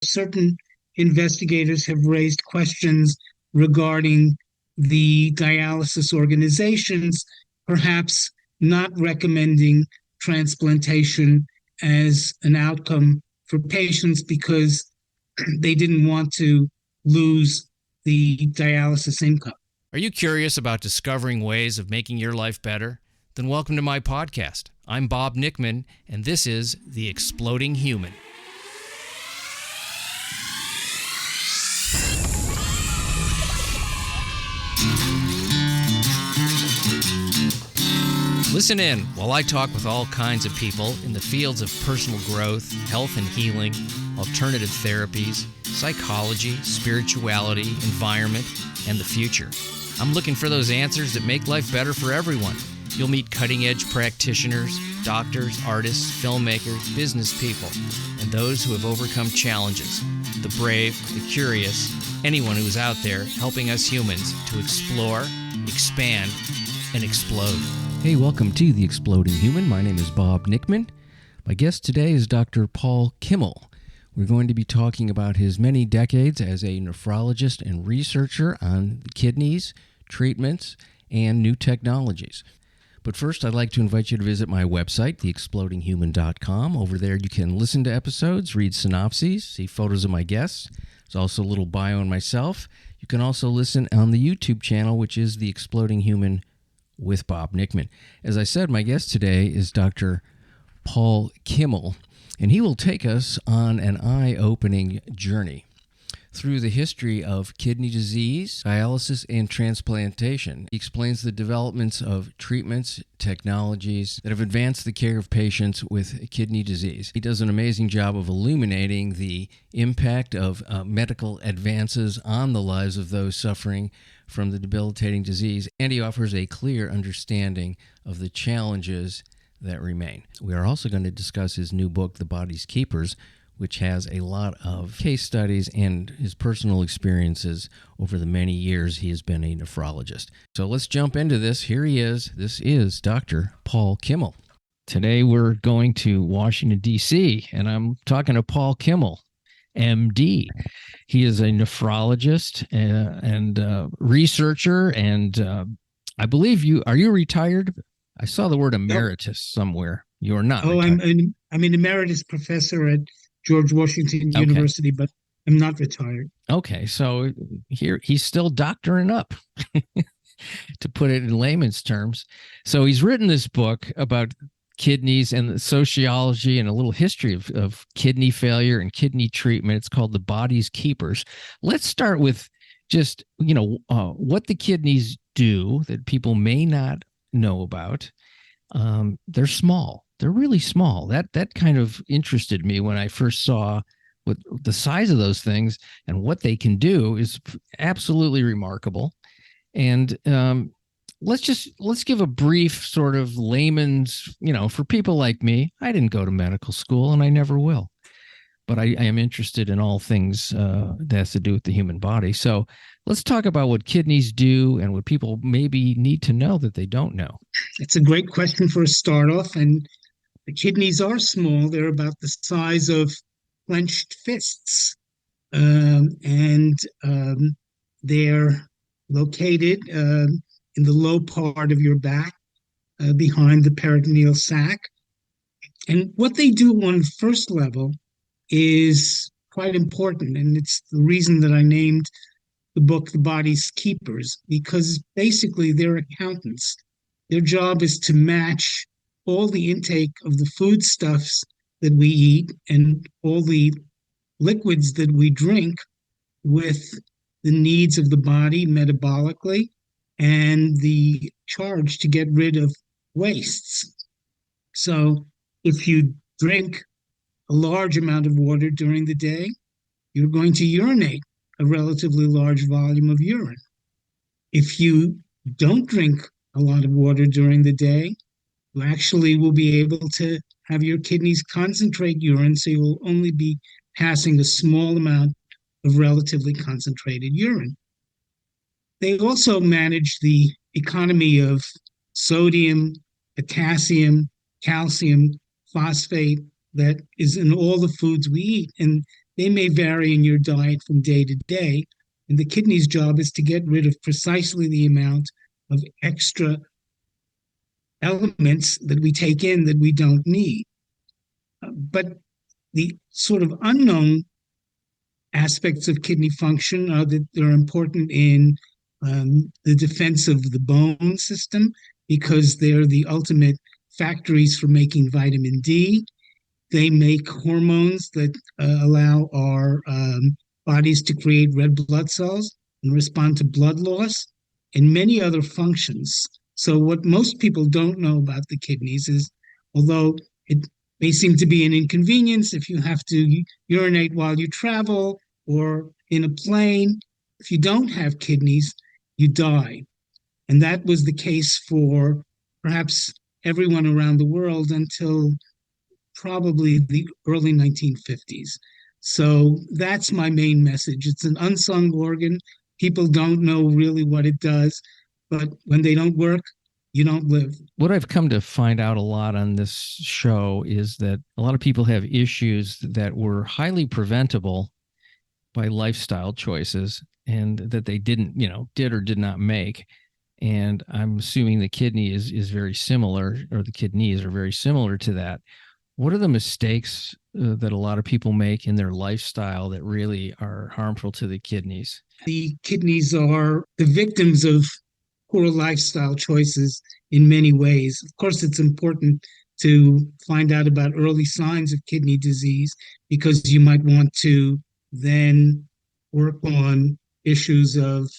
certain investigators have raised questions regarding the dialysis organizations perhaps not recommending transplantation as an outcome for patients because they didn't want to lose the dialysis income. Are you curious about discovering ways of making your life better? Then welcome to my podcast. I'm Bob Nickman, and this is The Exploding Human. Listen in while I talk with all kinds of people in the fields of personal growth, health and healing, alternative therapies, psychology, spirituality, environment, and the future. I'm looking for those answers that make life better for everyone. You'll meet cutting-edge practitioners, doctors, artists, filmmakers, business people, and those who have overcome challenges. The brave, the curious, anyone who's out there helping us humans to explore, expand, and explode. Hey, welcome to The Exploding Human. My name is Bob Nickman. My guest today is Dr. Paul Kimmel. We're going to be talking about his many decades as a nephrologist and researcher on the kidneys, treatments, and new technologies. But first, I'd like to invite you to visit my website, theexplodinghuman.com. Over there, you can listen to episodes, read synopses, see photos of my guests. There's also a little bio on myself. You can also listen on the YouTube channel, which is The Exploding Human with Bob Nickman. As I said, my guest today is Dr. Paul Kimmel, and he will take us on an eye-opening journey through the history of kidney disease, dialysis, and transplantation. He explains the developments of treatments, technologies that have advanced the care of patients with kidney disease. He does an amazing job of illuminating the impact of medical advances on the lives of those suffering from the debilitating disease, and he offers a clear understanding of the challenges that remain. We are also going to discuss his new book, The Body's Keepers, which has a lot of case studies and his personal experiences over the many years he has been a nephrologist. So let's jump into this. Here he is. This is Dr. Paul Kimmel. Today we're going to Washington, D.C., and I'm talking to Paul Kimmel, MD. He is a nephrologist and researcher, and I believe are you retired? I saw the word emeritus somewhere. You're not. Oh, retired. I'm an emeritus professor at George Washington University, but I'm not retired. Okay, so here he's still doctoring up, to put it in layman's terms. So he's written this book about kidneys and the sociology and a little history of kidney failure and kidney treatment. It's called The Body's Keepers. Let's start with just, what the kidneys do that people may not know about. They're small. They're really small. That kind of interested me when I first saw what the size of those things and what they can do is absolutely remarkable. And let's give a brief sort of layman's, for people like me. I didn't go to medical school and I never will, but I am interested in all things that has to do with the human body. So let's talk about what kidneys do and what people maybe need to know that they don't know. It's a great question for a start off. And the kidneys are small. They're about the size of clenched fists. And they're located in the low part of your back, behind the peritoneal sac. And what they do on first level is quite important. And it's the reason that I named the book The Body's Keepers, because basically they're accountants. Their job is to match all the intake of the foodstuffs that we eat and all the liquids that we drink with the needs of the body metabolically and the charge to get rid of wastes. So if you drink a large amount of water during the day, you're going to urinate a relatively large volume of urine. If you don't drink a lot of water during the day, you actually will be able to have your kidneys concentrate urine, so you will only be passing a small amount of relatively concentrated urine. They also manage the economy of sodium, potassium, calcium, phosphate that is in all the foods we eat. And they may vary in your diet from day to day. And the kidney's job is to get rid of precisely the amount of extra elements that we take in that we don't need. But the sort of unknown aspects of kidney function are that they're important in the defense of the bone system because they're the ultimate factories for making vitamin D. They make hormones that allow our bodies to create red blood cells and respond to blood loss and many other functions. So what most people don't know about the kidneys is, although it may seem to be an inconvenience if you have to urinate while you travel or in a plane, if you don't have kidneys, you die. And that was the case for perhaps everyone around the world until probably the early 1950s. So that's my main message. It's an unsung organ. People don't know really what it does, but when they don't work, you don't live. What I've come to find out a lot on this show is that a lot of people have issues that were highly preventable by lifestyle choices and that they did or did not make. And I'm assuming the kidney is very similar, or the kidneys are very similar to that. What are the mistakes that a lot of people make in their lifestyle that really are harmful to the kidneys? The kidneys are the victims of poor lifestyle choices in many ways. Of course, it's important to find out about early signs of kidney disease because you might want to then work on issues of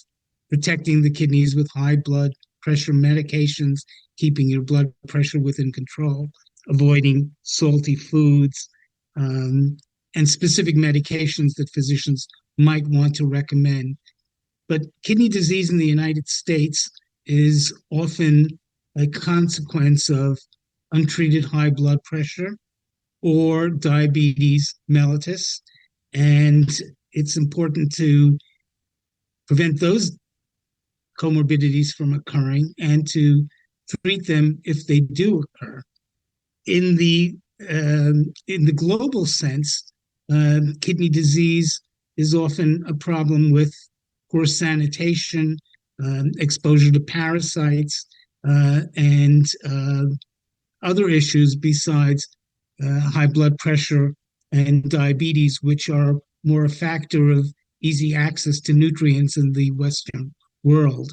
protecting the kidneys with high blood pressure medications, keeping your blood pressure within control, avoiding salty foods, and specific medications that physicians might want to recommend. But kidney disease in the United States is often a consequence of untreated high blood pressure or diabetes mellitus. And it's important to prevent those comorbidities from occurring and to treat them if they do occur. In the global sense, kidney disease is often a problem with poor sanitation, exposure to parasites, and other issues besides high blood pressure and diabetes, which are more a factor of easy access to nutrients in the Western world.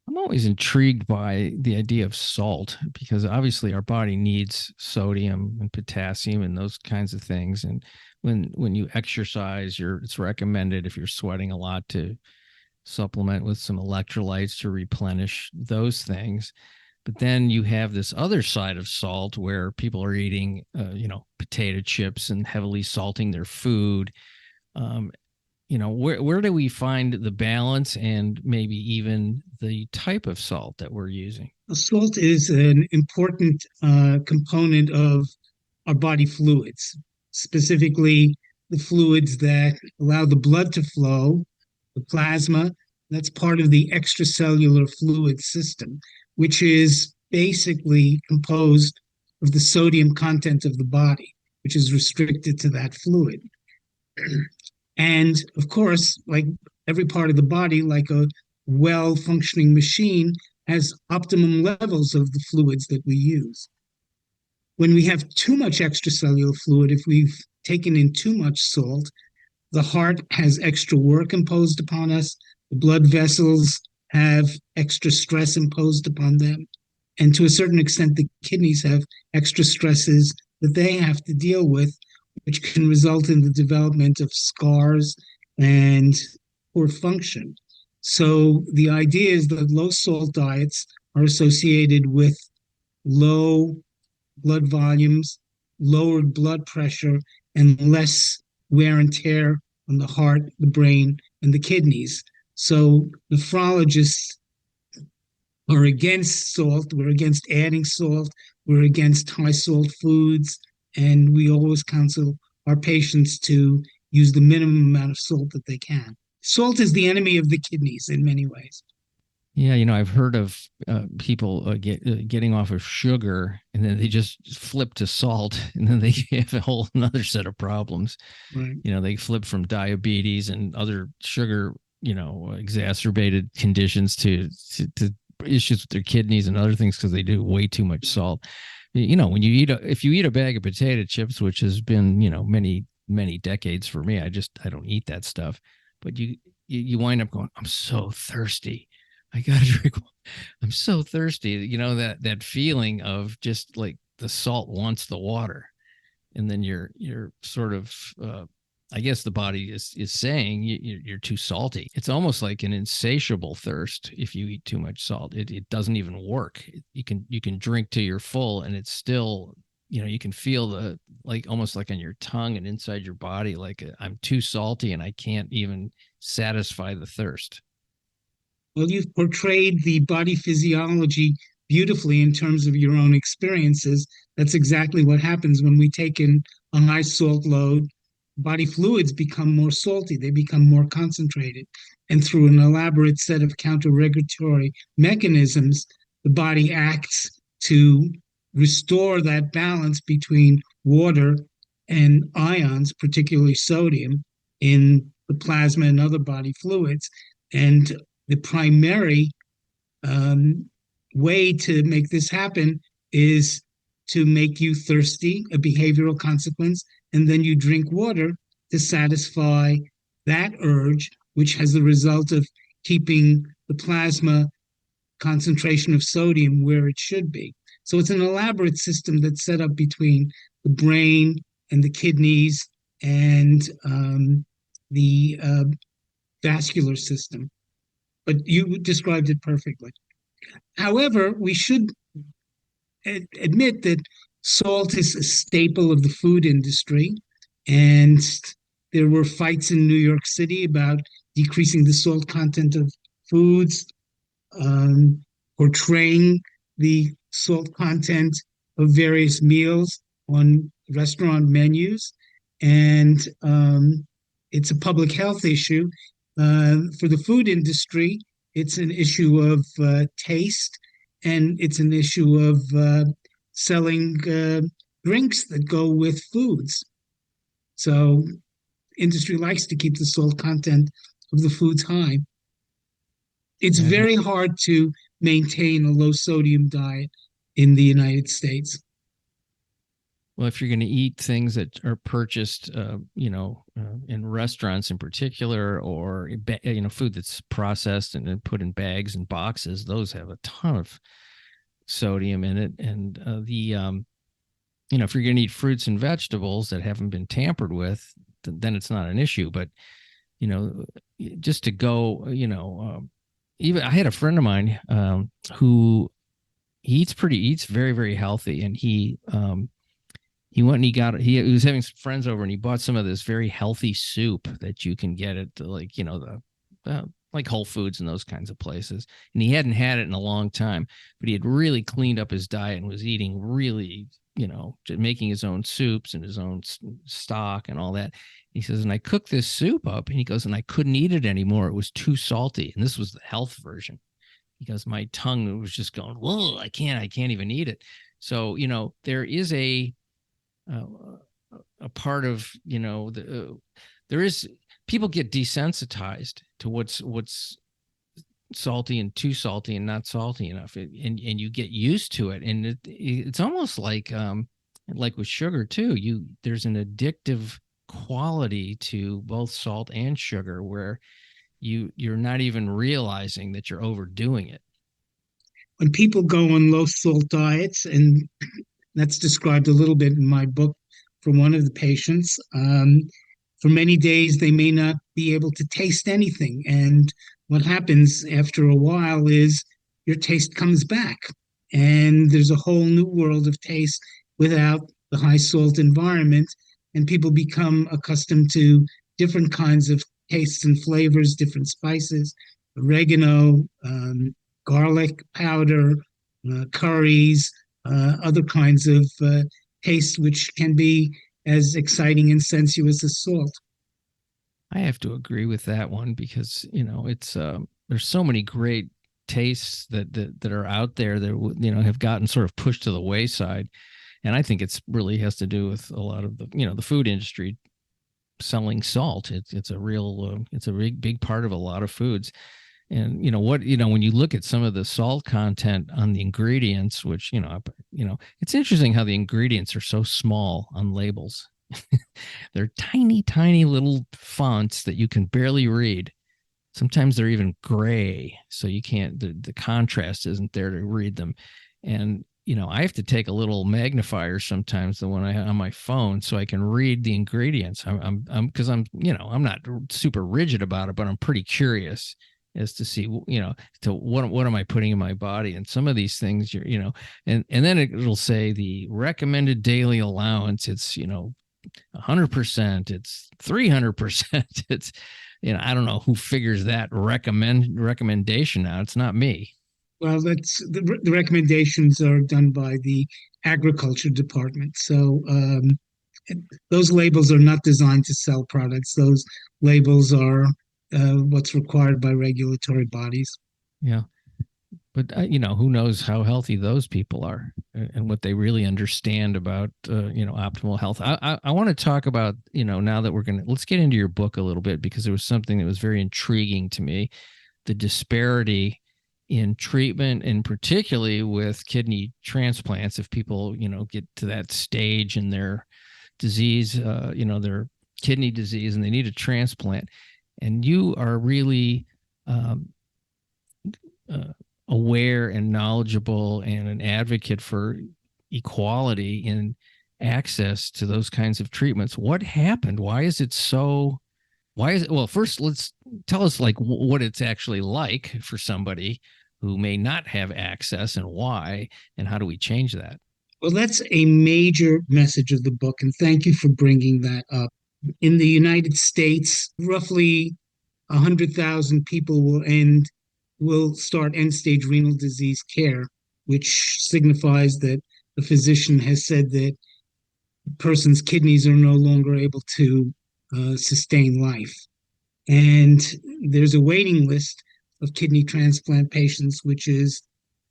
I'm always intrigued by the idea of salt because obviously our body needs sodium and potassium and those kinds of things. And when you exercise, it's recommended if you're sweating a lot to supplement with some electrolytes to replenish those things. But then you have this other side of salt where people are eating, potato chips and heavily salting their food. Where do we find the balance and maybe even the type of salt that we're using? Salt is an important component of our body fluids, specifically the fluids that allow the blood to flow, the plasma. That's part of the extracellular fluid system, which is basically composed of the sodium content of the body, which is restricted to that fluid. And of course, like every part of the body, like a well-functioning machine, has optimum levels of the fluids that we use. When we have too much extracellular fluid, if we've taken in too much salt, the heart has extra work imposed upon us, the blood vessels have extra stress imposed upon them, and to a certain extent, the kidneys have extra stresses that they have to deal with, which can result in the development of scars and poor function. So the idea is that low salt diets are associated with low blood volumes, lowered blood pressure, and less wear and tear on the heart, the brain, and the kidneys. So nephrologists are against salt. We're against adding salt. We're against high salt foods. And we always counsel our patients to use the minimum amount of salt that they can. Salt is the enemy of the kidneys in many ways. Yeah, I've heard of people getting off of sugar and then they just flip to salt and then they have a whole another set of problems. Right. They flip from diabetes and other sugar, exacerbated conditions to issues with their kidneys and other things because they do way too much salt. When if you eat a bag of potato chips, which has been, many decades for me, I don't eat that stuff. But you wind up going, I'm so thirsty. I gotta drink. I'm so thirsty. That feeling of just like the salt wants the water, and then you're sort of I guess the body is saying you're too salty. It's almost like an insatiable thirst if you eat too much salt. It doesn't even work. You can drink till you're full, and it's still you can feel the like almost like on your tongue and inside your body like I'm too salty and I can't even satisfy the thirst. Well, you've portrayed the body physiology beautifully in terms of your own experiences. That's exactly what happens when we take in a high salt load. Body fluids become more salty, they become more concentrated. And through an elaborate set of counter-regulatory mechanisms, the body acts to restore that balance between water and ions, particularly sodium, in the plasma and other body fluids. And the primary way to make this happen is to make you thirsty, a behavioral consequence, and then you drink water to satisfy that urge, which has the result of keeping the plasma concentration of sodium where it should be. So it's an elaborate system that's set up between the brain and the kidneys and the vascular system. But you described it perfectly. However, we should admit that salt is a staple of the food industry, and there were fights in New York City about decreasing the salt content of foods, portraying the salt content of various meals on restaurant menus, and it's a public health issue. For the food industry, it's an issue of taste, and it's an issue of selling drinks that go with foods. So industry likes to keep the salt content of the foods high. It's Yeah. very hard to maintain a low sodium diet in the United States. Well, if you're going to eat things that are purchased, in restaurants in particular, or food that's processed and then put in bags and boxes, those have a ton of sodium in it. And if you're going to eat fruits and vegetables that haven't been tampered with, then it's not an issue. But just to go, even I had a friend of mine who eats very, very healthy, and he went and he was having some friends over and he bought some of this very healthy soup that you can get at like Whole Foods and those kinds of places. And he hadn't had it in a long time, but he had really cleaned up his diet and was eating really, making his own soups and his own stock and all that. He says, and I cooked this soup up, and he goes, and I couldn't eat it anymore. It was too salty. And this was the health version. He goes, my tongue was just going, whoa, I can't even eat it. So, there is a part of there is people get desensitized to what's salty and too salty and not salty enough, and you get used to it, and it's almost like with sugar too. There's an addictive quality to both salt and sugar where you're not even realizing that you're overdoing it. When people go on low salt diets, and that's described a little bit in my book for one of the patients. For many days, they may not be able to taste anything. And what happens after a while is your taste comes back. And there's a whole new world of taste without the high salt environment. And people become accustomed to different kinds of tastes and flavors, different spices, oregano, garlic powder, curries, other kinds of tastes which can be as exciting and sensuous as salt. I have to agree with that one because it's there's so many great tastes that are out there that, you know, have gotten sort of pushed to the wayside. And I think it's really has to do with a lot of the, you know, the food industry selling salt. It's a real, it's a big part of a lot of foods. And, you know, when you look at some of the salt content on the ingredients, which, it's interesting how the ingredients are so small on labels. They're tiny, tiny little fonts that you can barely read. Sometimes they're even gray, so you can't, the contrast isn't there to read them. And, you know, I have to take a little magnifier sometimes, the one I have on my phone, so I can read the ingredients. Because I'm not super rigid about it, but I'm pretty curious as to see, to what am I putting in my body? And some of these things, and then it'll say the recommended daily allowance. It's, 100%, it's 300%. It's, I don't know who figures that recommendation out. It's not me. Well, that's the recommendations are done by the agriculture department. So those labels are not designed to sell products. Those labels are what's required by regulatory bodies. Yeah. But, who knows how healthy those people are and what they really understand about, optimal health. I want to talk about, now that let's get into your book a little bit, because there was something that was very intriguing to me, the disparity in treatment, and particularly with kidney transplants. If people, get to that stage in their disease, their kidney disease, and they need a transplant, and you are really aware and knowledgeable and an advocate for equality in access to those kinds of treatments. What happened? Well, first let's tell us what it's actually like for somebody who may not have access, and why, and how do we change that? Well, that's a major message of the book, and thank you for bringing that up. In the United States, roughly 100,000 people will start end-stage renal disease care, which signifies that the physician has said that the person's kidneys are no longer able to sustain life. And there's a waiting list of kidney transplant patients, which is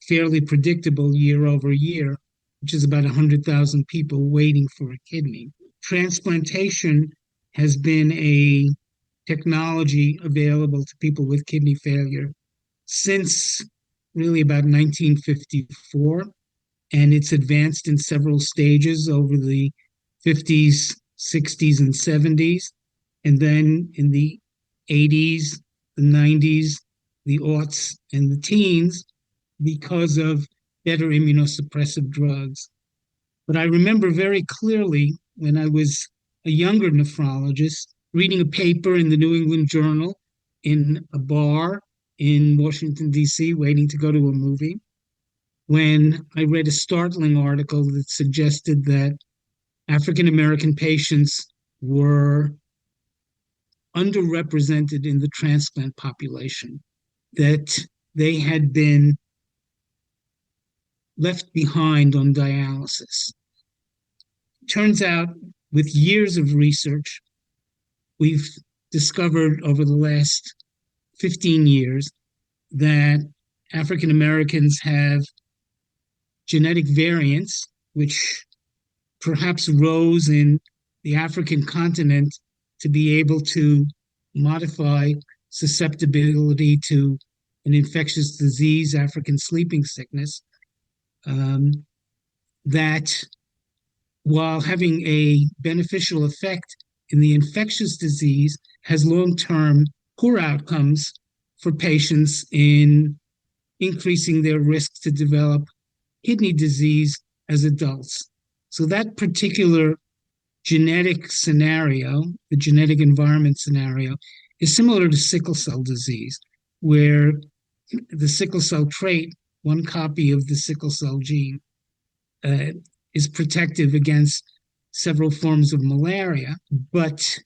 fairly predictable year over year, which is about 100,000 people waiting for a kidney. Transplantation has been a technology available to people with kidney failure since really about 1954, and it's advanced in several stages over the 50s, 60s, and 70s, and then in the 80s, the 90s, the aughts, and the teens, because of better immunosuppressive drugs. But I remember very clearly when I was a younger nephrologist reading a paper in the New England Journal in a bar in Washington, D.C., waiting to go to a movie, when I read a startling article that suggested that African American patients were underrepresented in the transplant population, that they had been left behind on dialysis. Turns out, with years of research, we've discovered over the last 15 years that African Americans have genetic variants which perhaps rose in the African continent to be able to modify susceptibility to an infectious disease, African sleeping sickness, that while having a beneficial effect in the infectious disease, has long-term poor outcomes for patients in increasing their risk to develop kidney disease as adults. So that particular genetic scenario, the genetic environment scenario, is similar to sickle cell disease, where the sickle cell trait, one copy of the sickle cell gene, is protective against several forms of malaria, but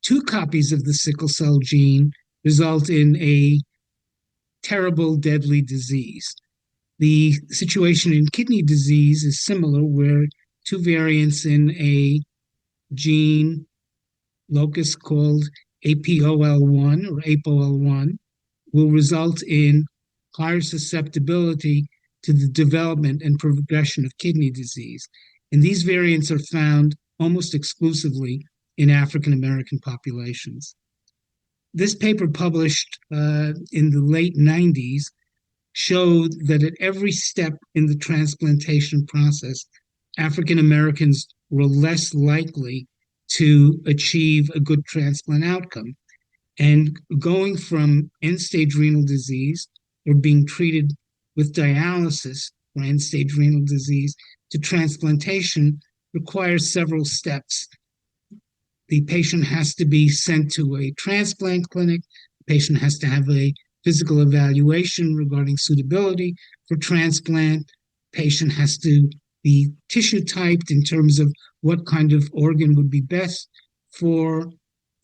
two copies of the sickle cell gene result in a terrible, deadly disease. The situation in kidney disease is similar, where two variants in a gene locus called APOL1 or APOL1 will result in higher susceptibility to the development and progression of kidney disease. And these variants are found almost exclusively in African American populations. This paper, published in the late 90s, showed that at every step in the transplantation process, African Americans were less likely to achieve a good transplant outcome. And going from end-stage renal disease or being treated with dialysis for end-stage renal disease to transplantation requires several steps. The patient has to be sent to a transplant clinic. The patient has to have a physical evaluation regarding suitability for transplant. The patient has to be tissue typed in terms of what kind of organ would be best for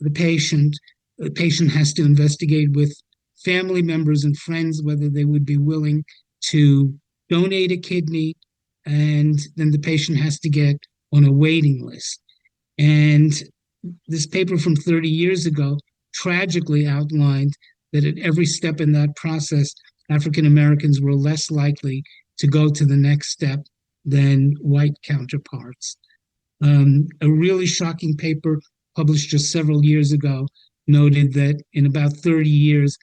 the patient. The patient has to investigate with family members and friends whether they would be willing to donate a kidney, and then the patient has to get on a waiting list. And this paper from 30 years ago tragically outlined that at every step in that process, African Americans were less likely to go to the next step than white counterparts. A really shocking paper published just several years ago noted that in about 30 years,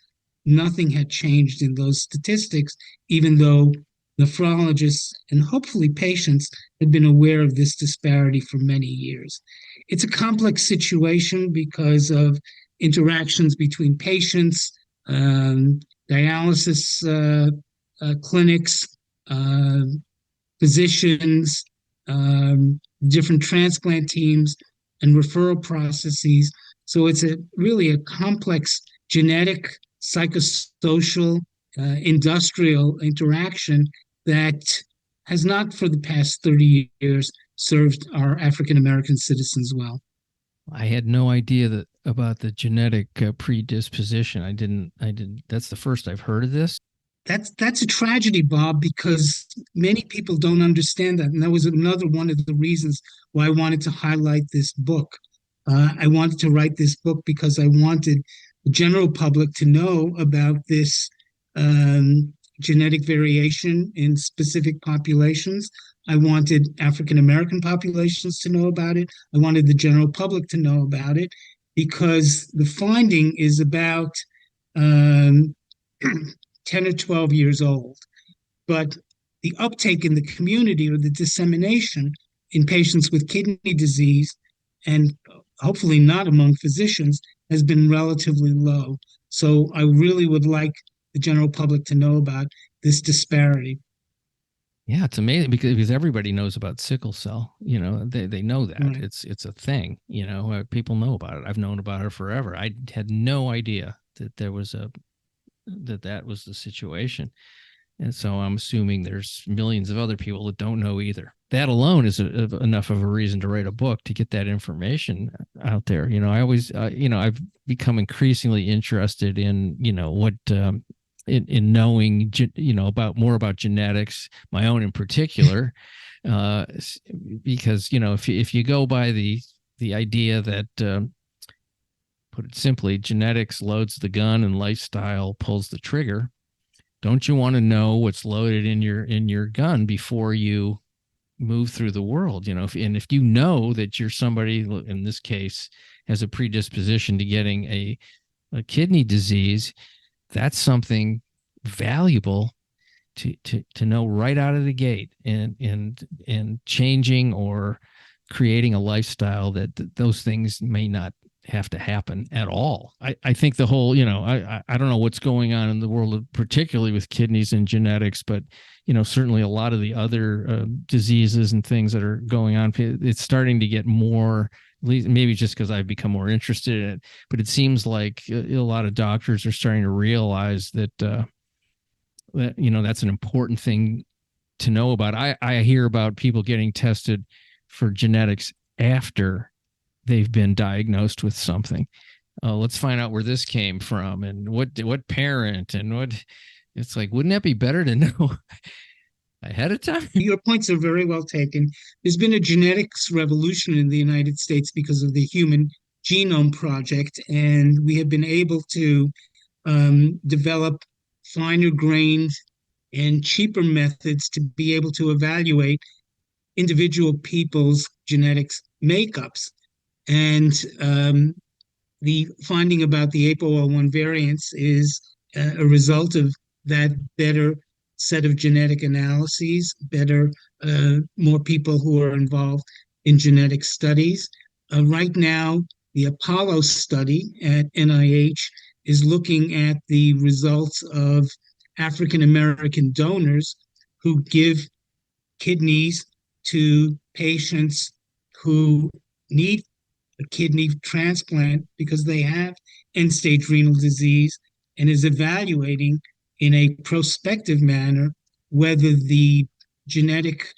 nothing had changed in those statistics, even though nephrologists and hopefully patients had been aware of this disparity for many years. It's a complex situation because of interactions between patients, dialysis clinics, physicians, different transplant teams, and referral processes. So it's really a complex genetic, psychosocial, industrial interaction that has not for the past 30 years served our African American citizens well. I had no idea about the genetic predisposition. I didn't. That's the first I've heard of this. That's a tragedy, Bob, because many people don't understand that. And that was another one of the reasons why I wanted to highlight this book. I wanted to write this book because I wanted the general public to know about this genetic variation in specific populations. I wanted African American populations to know about it. I wanted the general public to know about it because the finding is about 10 or 12 years old. But the uptake in the community or the dissemination in patients with kidney disease, and hopefully not among physicians, has been relatively low. So I really would like the general public to know about this disparity. Yeah, it's amazing because everybody knows about sickle cell. You know, they know that. Right. It's a thing. You know, people know about it. I've known about it forever. I had no idea that there was that was the situation. And so I'm assuming there's millions of other people that don't know either. That alone is enough of a reason to write a book to get that information out there. You know, I always, I've become increasingly interested in, what, in knowing, more about genetics, my own in particular, because, if you go by the idea that, put it simply, genetics loads the gun and lifestyle pulls the trigger. Don't you want to know what's loaded in your gun before you move through the world? If you know that you're somebody, in this case, has a predisposition to getting a kidney disease, that's something valuable to know right out of the gate, and changing or creating a lifestyle that those things may not have to happen at all. I think the whole, I don't know what's going on in the world, particularly with kidneys and genetics, but, certainly a lot of the other diseases and things that are going on, it's starting to get more, maybe just because I've become more interested in it, but it seems like a lot of doctors are starting to realize that, that's an important thing to know about. I hear about people getting tested for genetics after they've been diagnosed with something. Let's find out where this came from and what parent and what. It's like, wouldn't that be better to know ahead of time? Your points are very well taken. There's been a genetics revolution in the United States because of the Human Genome Project, and we have been able to develop finer grained and cheaper methods to be able to evaluate individual people's genetics makeups. And the finding about the APOL1 variants is a result of that better set of genetic analyses, more people who are involved in genetic studies. Right now, the Apollo study at NIH is looking at the results of African American donors who give kidneys to patients who need a kidney transplant because they have end-stage renal disease, and is evaluating in a prospective manner whether the genetic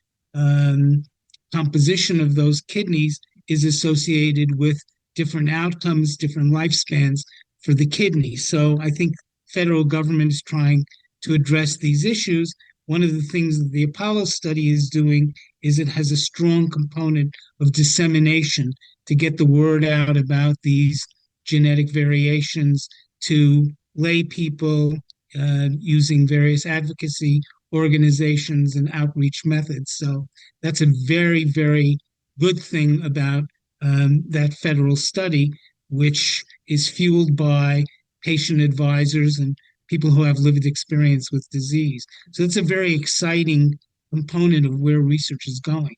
composition of those kidneys is associated with different outcomes, different lifespans for the kidney. So I think federal government is trying to address these issues. One of the things that the Apollo study is doing is it has a strong component of dissemination to get the word out about these genetic variations to lay people using various advocacy organizations and outreach methods. So that's a very, very good thing about that federal study, which is fueled by patient advisors and people who have lived experience with disease. So it's a very exciting component of where research is going.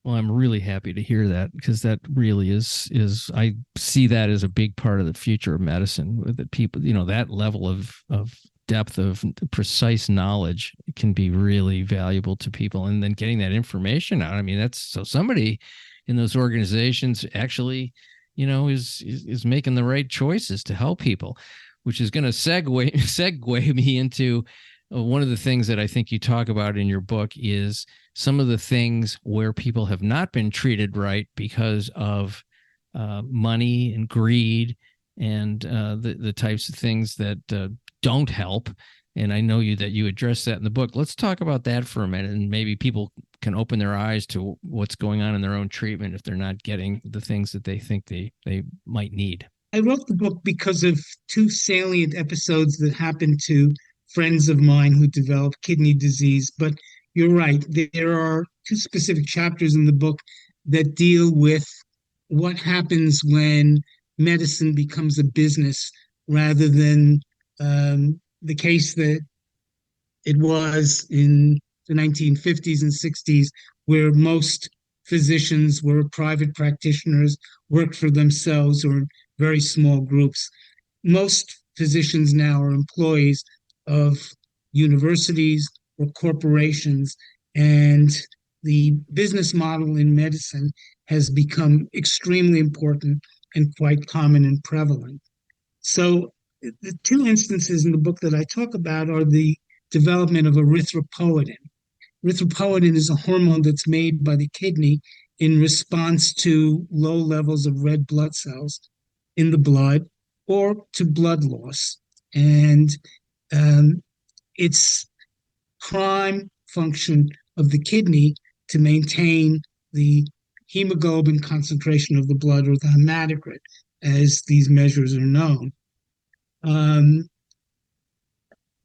Well, I'm really happy to hear that, because that really is I see that as a big part of the future of medicine, that people, that level of depth of precise knowledge can be really valuable to people. And then getting that information out. I mean, that's so somebody in those organizations actually, is making the right choices to help people, which is going to segue me into one of the things that I think you talk about in your book is some of the things where people have not been treated right because of money and greed and the types of things that don't help. And I know that you address that in the book. Let's talk about that for a minute, and maybe people can open their eyes to what's going on in their own treatment if they're not getting the things that they think they might need. I wrote the book because of two salient episodes that happened to friends of mine who developed kidney disease. But you're right, there are two specific chapters in the book that deal with what happens when medicine becomes a business rather than the case that it was in the 1950s and 60s, where most physicians were private practitioners, worked for themselves or in very small groups. Most physicians now are employees of universities or corporations, and the business model in medicine has become extremely important and quite common and prevalent. So the two instances in the book that I talk about are the development of erythropoietin. Erythropoietin is a hormone that's made by the kidney in response to low levels of red blood cells in the blood or to blood loss. And it's prime function of the kidney to maintain the hemoglobin concentration of the blood, or the hematocrit, as these measures are known.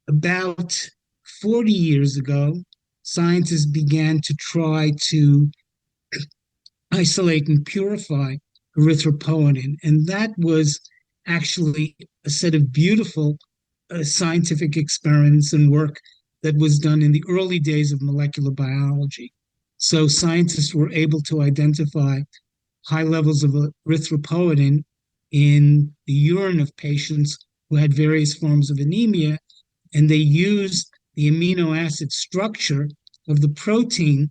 About 40 years ago, scientists began to try to isolate and purify erythropoietin, and that was actually a set of beautiful scientific experiments and work that was done in the early days of molecular biology. So scientists were able to identify high levels of erythropoietin in the urine of patients who had various forms of anemia, and they used the amino acid structure of the protein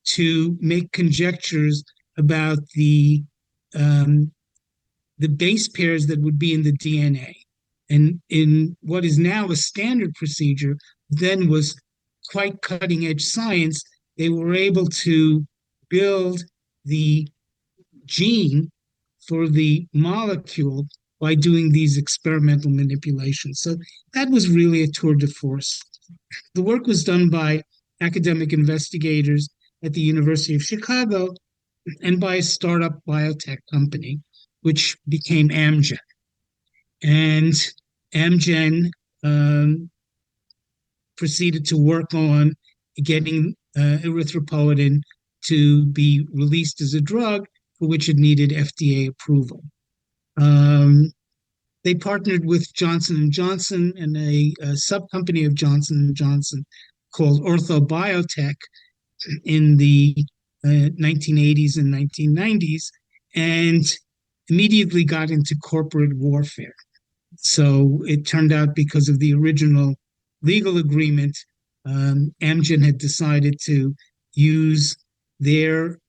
to make conjectures about the base pairs that would be in the DNA. And in what is now a standard procedure, then was quite cutting edge science, they were able to build the gene for the molecule by doing these experimental manipulations. So that was really a tour de force. The work was done by academic investigators at the University of Chicago and by a startup biotech company, which became Amgen. And Amgen proceeded to work on getting erythropoietin to be released as a drug for which it needed FDA approval. They partnered with Johnson and Johnson and a sub-company of Johnson and Johnson called Orthobiotech in the 1980s and 1990s, and immediately got into corporate warfare. So it turned out, because of the original legal agreement, Amgen had decided to use their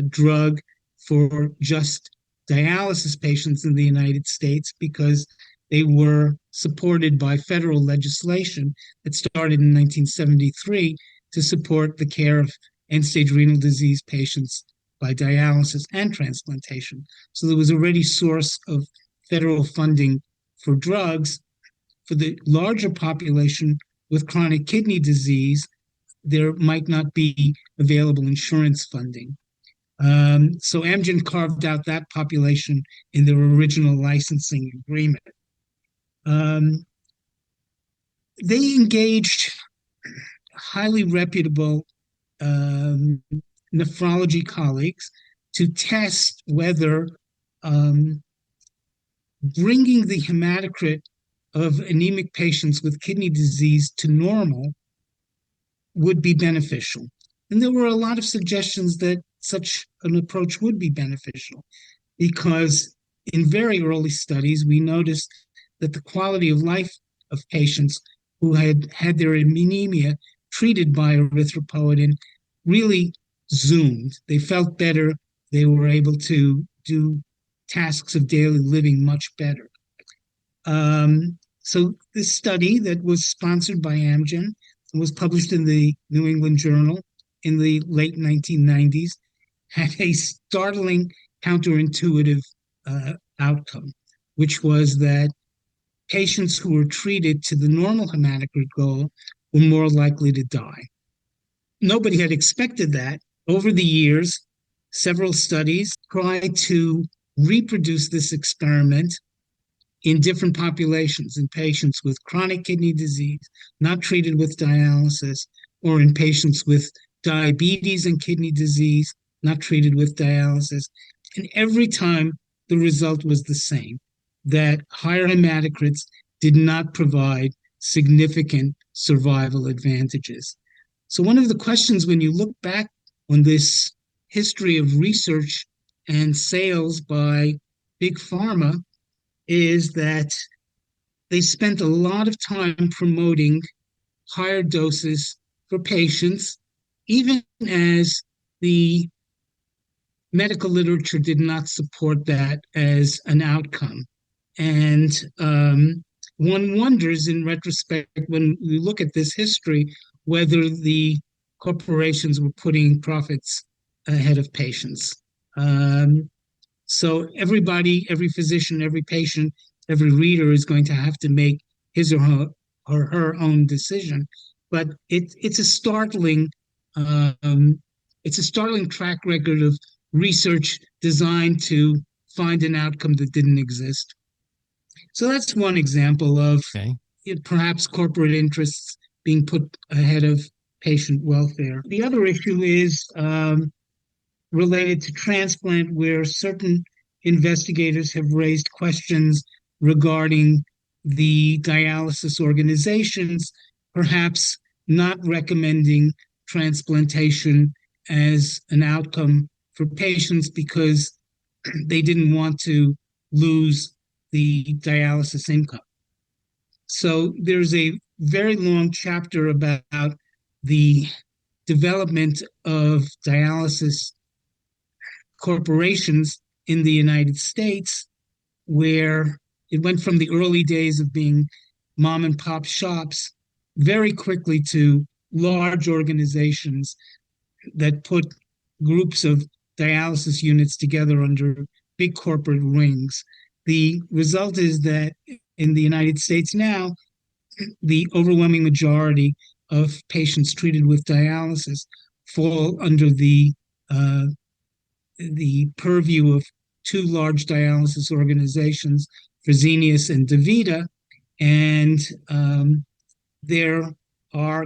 drug for just dialysis patients in the United States, because they were supported by federal legislation that started in 1973 to support the care of end-stage renal disease patients by dialysis and transplantation. So there was already source of federal funding for drugs. For the larger population with chronic kidney disease, there might not be available insurance funding. So Amgen carved out that population in their original licensing agreement. They engaged highly reputable nephrology colleagues to test whether bringing the hematocrit of anemic patients with kidney disease to normal would be beneficial. And there were a lot of suggestions that such an approach would be beneficial, because in very early studies, we noticed that the quality of life of patients who had had their anemia treated by erythropoietin really zoomed. They felt better. They were able to do tasks of daily living much better. So this study that was sponsored by Amgen and was published in the New England Journal in the late 1990s had a startling counterintuitive outcome, which was that patients who were treated to the normal hematocrit goal were more likely to die. Nobody had expected that. Over the years, several studies tried to reproduce this experiment in different populations, in patients with chronic kidney disease, not treated with dialysis, or in patients with diabetes and kidney disease, not treated with dialysis. And every time the result was the same, that higher hematocrits did not provide significant survival advantages. So one of the questions when you look back on this history of research and sales by Big Pharma is that they spent a lot of time promoting higher doses for patients, even as the medical literature did not support that as an outcome. And one wonders in retrospect, when we look at this history, whether the corporations were putting profits ahead of patients. So everybody, every physician, every patient, every reader is going to have to make his or her own decision. But it's a startling track record of research designed to find an outcome that didn't exist. So that's one example of perhaps corporate interests being put ahead of patient welfare. The other issue is related to transplant, where certain investigators have raised questions regarding the dialysis organizations, perhaps not recommending transplantation as an outcome for patients because they didn't want to lose the dialysis income. So there's a very long chapter about the development of dialysis corporations in the United States, where it went from the early days of being mom and pop shops very quickly to large organizations that put groups of dialysis units together under big corporate rings. The result is that in the United States now, the overwhelming majority of patients treated with dialysis fall under the purview of two large dialysis organizations, Fresenius and DaVita, and their are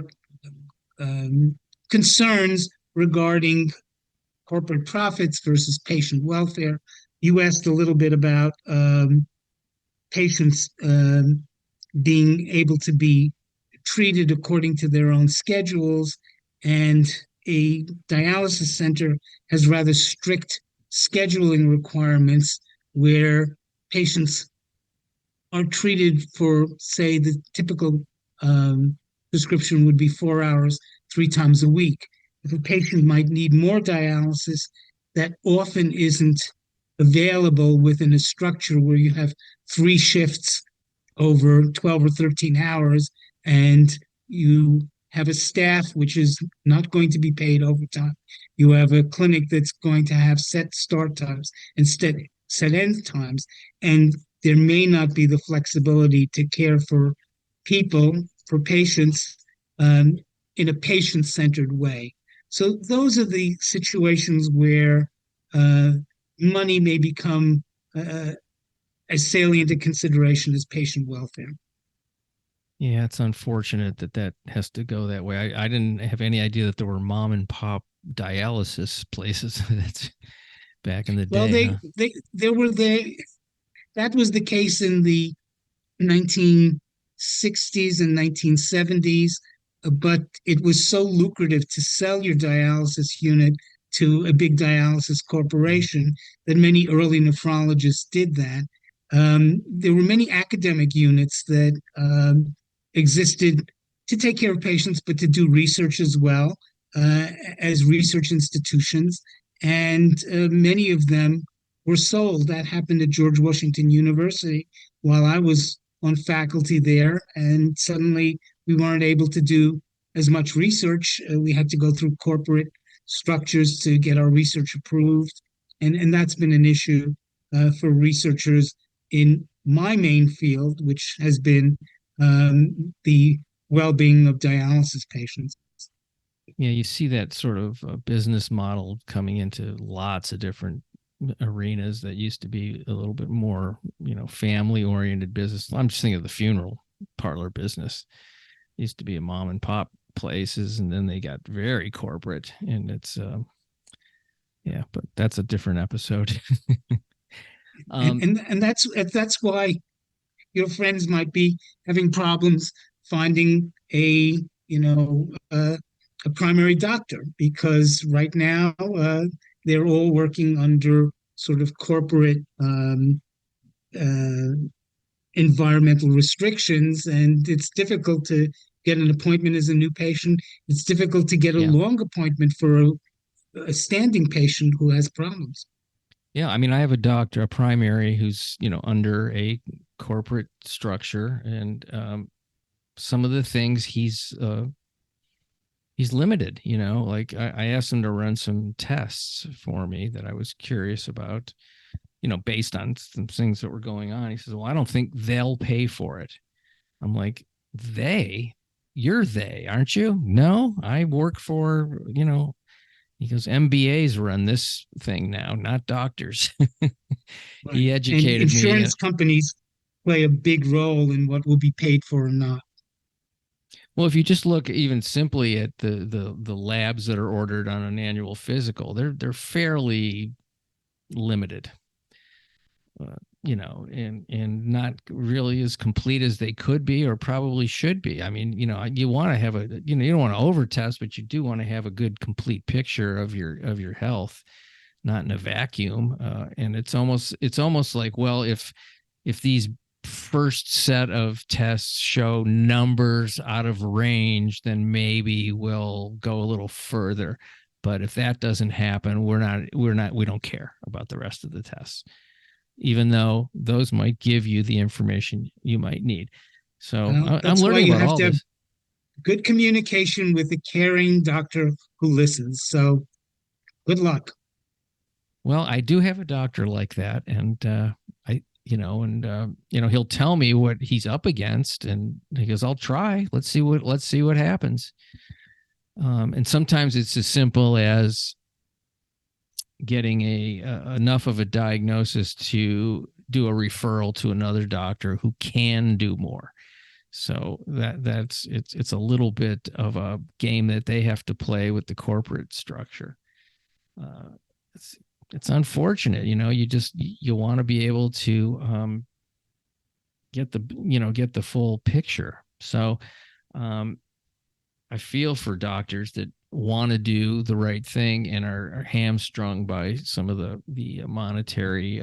concerns regarding corporate profits versus patient welfare. You asked a little bit about patients being able to be treated according to their own schedules, and a dialysis center has rather strict scheduling requirements where patients are treated for, say, the typical prescription would be 4 hours, 3 times a week. If a patient might need more dialysis, that often isn't available within a structure where you have 3 shifts over 12 or 13 hours, and you have a staff which is not going to be paid overtime. You have a clinic that's going to have set start times and set end times, and there may not be the flexibility to care for people, for patients, in a patient-centered way. So those are the situations where uh, money may become as salient a consideration as patient welfare. Yeah, it's unfortunate that that has to go that way. I didn't have any idea that there were mom and pop dialysis places. That's back in the Well, day, huh? there were the that was the case in the 1960s and 1970s, but it was so lucrative to sell your dialysis unit to a big dialysis corporation that many early nephrologists did that. There were many academic units that existed to take care of patients, but to do research as well, uh, as research institutions. And many of them were sold. That happened at George Washington University while I was on faculty there. And suddenly we weren't able to do as much research. We had to go through corporate structures to get our research approved. And that's been an issue for researchers in my main field, which has been the well being of dialysis patients. Yeah, you see that sort of business model coming into lots of different arenas that used to be a little bit more, family oriented business. I'm just thinking of the funeral parlor business. It used to be a mom and pop places, and then they got very corporate, and it's yeah, but that's a different episode. And that's why your friends might be having problems finding a primary doctor, because right now they're all working under sort of corporate uh, environmental restrictions, and it's difficult to get an appointment as a new patient. It's difficult to get a Yeah. long appointment for a standing patient who has problems. Yeah, I mean, I have a doctor, a primary, who's under a corporate structure, and some of the things he's limited. Like I asked him to run some tests for me that I was curious about, based on some things that were going on. He says, "Well, I don't think they'll pay for it." I'm like, "They? You're they, aren't you?" "No, I work for." He goes, "MBAs run this thing now, not doctors." Right. He And educated me. insurance companies play a big role in what will be paid for or not. Well, if you just look even simply at the labs that are ordered on an annual physical, they're fairly limited, and not really as complete as they could be or probably should be. I mean, you want to have you don't want to over test, but you do want to have a good complete picture of your health, not in a vacuum. And it's almost like, well, if these first set of tests show numbers out of range, then maybe we'll go a little further. But if that doesn't happen, we don't care about the rest of the tests, even though those might give you the information you might need. So Well, I'm that's why learning you about have all to have this. good communication with a caring doctor who listens. So good luck. Well, I do have a doctor like that, and he'll tell me what he's up against, and he goes, "I'll try. Let's see what happens." And sometimes it's as simple as getting enough of a diagnosis to do a referral to another doctor who can do more. So it's a little bit of a game that they have to play with the corporate structure. Uh, it's unfortunate, you want to be able to get the full picture. So I feel for doctors that want to do the right thing and are hamstrung by some of the monetary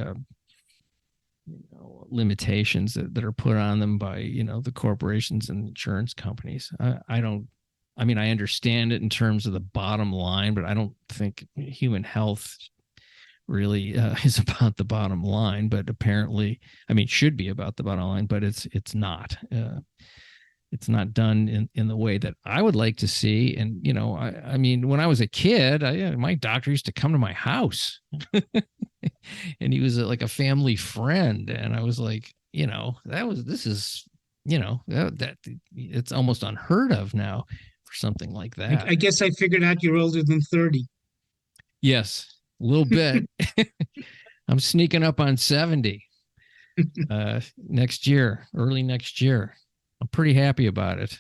limitations that are put on them by the corporations and insurance companies. I understand it in terms of the bottom line, but I don't think human health really is about the bottom line. But apparently, it should be about the bottom line, but it's not. It's not done in the way that I would like to see. And, when I was a kid, my doctor used to come to my house and he was like a family friend. And I was like, that it's almost unheard of now for something like that. I guess I figured out you're older than 30. Yes, a little bit. I'm sneaking up on 70 early next year. I'm pretty happy about it.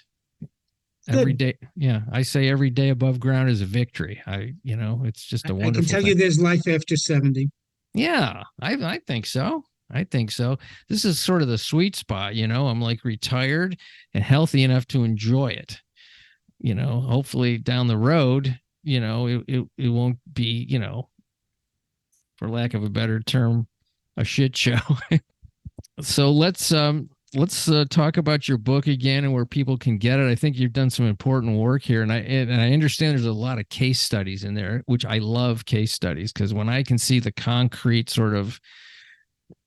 Good. Every day. Yeah. I say every day above ground is a victory. It's just a wonderful I can tell thing. you there's life after 70. Yeah, I think so. I think so. This is sort of the sweet spot, I'm like retired and healthy enough to enjoy it. Hopefully down the road, it won't be, for lack of a better term, a shit show. So let's talk about your book again and where people can get it. I think you've done some important work here, and I understand there's a lot of case studies in there, which I love case studies, because when I can see the concrete sort of,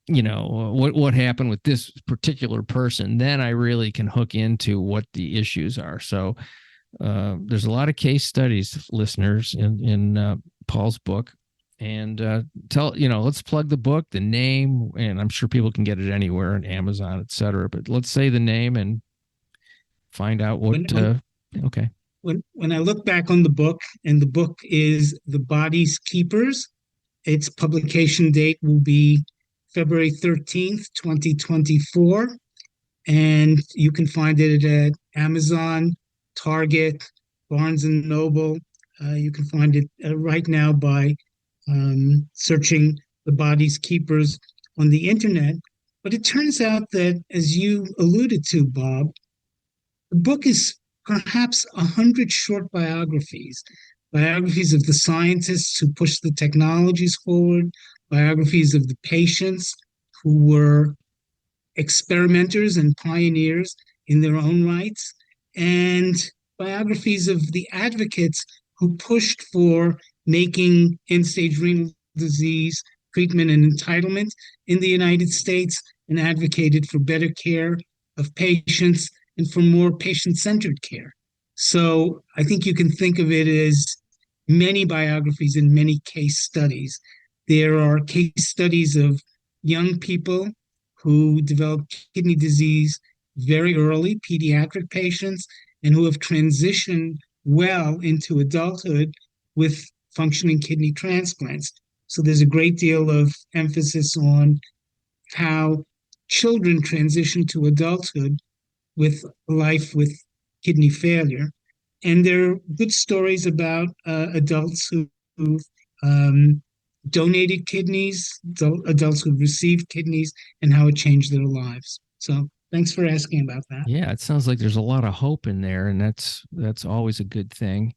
what happened with this particular person, then I really can hook into what the issues are. So there's a lot of case studies, listeners, in Paul's book. And let's plug the book, the name, and I'm sure people can get it anywhere on Amazon, et cetera. But let's say the name and find out what. Okay. When I look back on the book, and the book is The Body's Keepers, its publication date will be February 13th, 2024. And you can find it at Amazon, Target, Barnes and Noble. You can find it right now by searching The Body's Keepers on the internet. But it turns out that, as you alluded to, Bob, the book is perhaps 100 short biographies of the scientists who pushed the technologies forward, biographies of the patients who were experimenters and pioneers in their own rights, and biographies of the advocates who pushed for making end-stage renal disease treatment and entitlement in the United States, and advocated for better care of patients and for more patient-centered care. So I think you can think of it as many biographies and many case studies. There are case studies of young people who developed kidney disease very early, pediatric patients, and who have transitioned well into adulthood with functioning kidney transplants. So there's a great deal of emphasis on how children transition to adulthood with life with kidney failure. And there are good stories about adults who've donated kidneys, adults who've received kidneys, and how it changed their lives. So thanks for asking about that. Yeah, it sounds like there's a lot of hope in there, and that's always a good thing.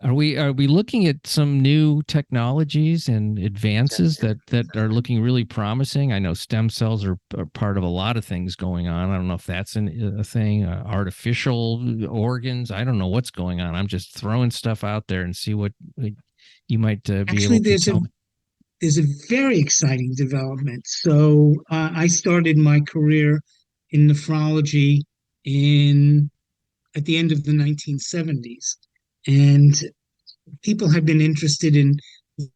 Are we looking at some new technologies and advances that are looking really promising? I know stem cells are part of a lot of things going on. I don't know if that's a thing. Artificial organs. I don't know what's going on. I'm just throwing stuff out there and see what you might be able to tell me. There's a very exciting development. So I started my career in nephrology at the end of the 1970s. And people have been interested in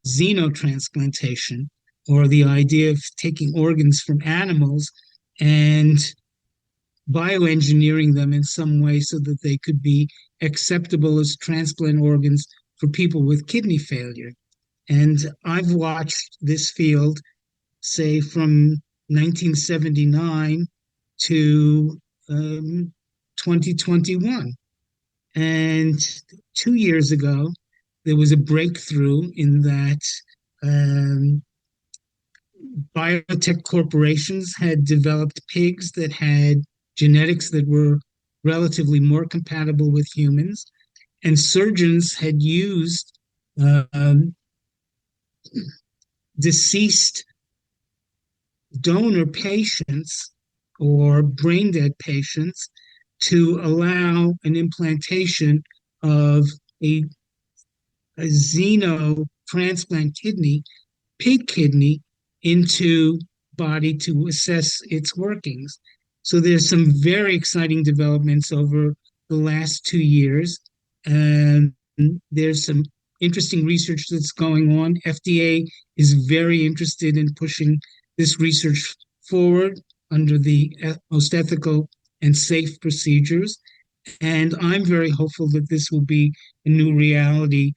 xenotransplantation, or the idea of taking organs from animals and bioengineering them in some way so that they could be acceptable as transplant organs for people with kidney failure. And I've watched this field, say, from 1979 to 2021. And 2 years ago, there was a breakthrough in that biotech corporations had developed pigs that had genetics that were relatively more compatible with humans, and surgeons had used um, deceased donor patients or brain dead patients to allow an implantation of a xeno transplant kidney, pig kidney, into body to assess its workings. So there's some very exciting developments over the last 2 years. And there's some interesting research that's going on. FDA is very interested in pushing this research forward under the most ethical and safe procedures. And I'm very hopeful that this will be a new reality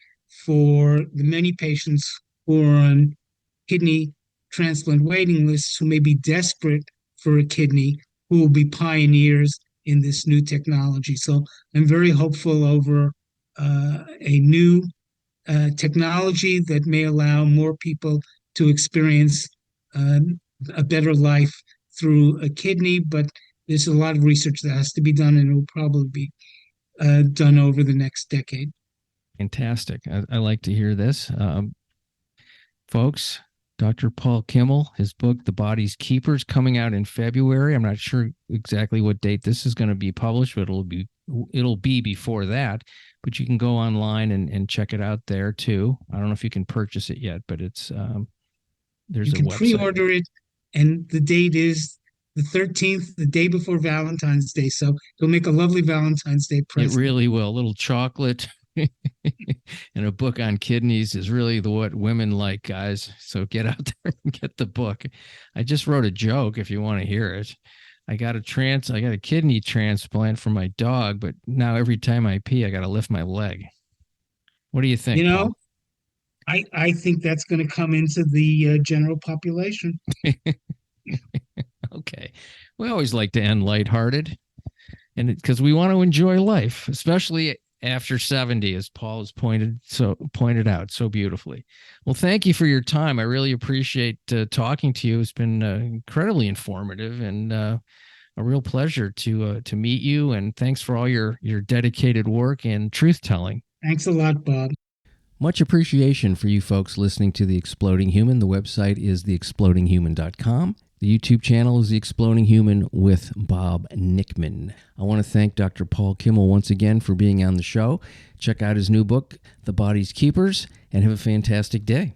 for the many patients who are on kidney transplant waiting lists who may be desperate for a kidney, who will be pioneers in this new technology. So I'm very hopeful over a new technology that may allow more people to experience a better life through a kidney, but there's a lot of research that has to be done, and it will probably be done over the next decade. Fantastic. I like to hear this. Folks, Dr. Paul Kimmel, his book, The Body's Keepers, coming out in February. I'm not sure exactly what date this is going to be published, but it'll be before that. But you can go online and check it out there too. I don't know if you can purchase it yet, but it's there's you can a website. Pre-order it, and the date is the 13th, the day before Valentine's Day. So it'll make a lovely Valentine's Day present. It really will. A little chocolate and a book on kidneys is really what women like, guys. So get out there and get the book. I just wrote a joke if you want to hear it. I got a kidney transplant for my dog, but now every time I pee, I got to lift my leg. What do you think, Paul? I think that's going to come into the general population. Okay. We always like to end lighthearted, and because we want to enjoy life, especially after 70, as Paul has pointed out so beautifully. Well, thank you for your time. I really appreciate talking to you. It's been incredibly informative and a real pleasure to meet you. And thanks for all your dedicated work and truth telling. Thanks a lot, Bob. Much appreciation for you folks listening to The Exploding Human. The website is theexplodinghuman.com. The YouTube channel is The Exploding Human with Bob Nickman. I want to thank Dr. Paul Kimmel once again for being on the show. Check out his new book, The Body's Keepers, and have a fantastic day.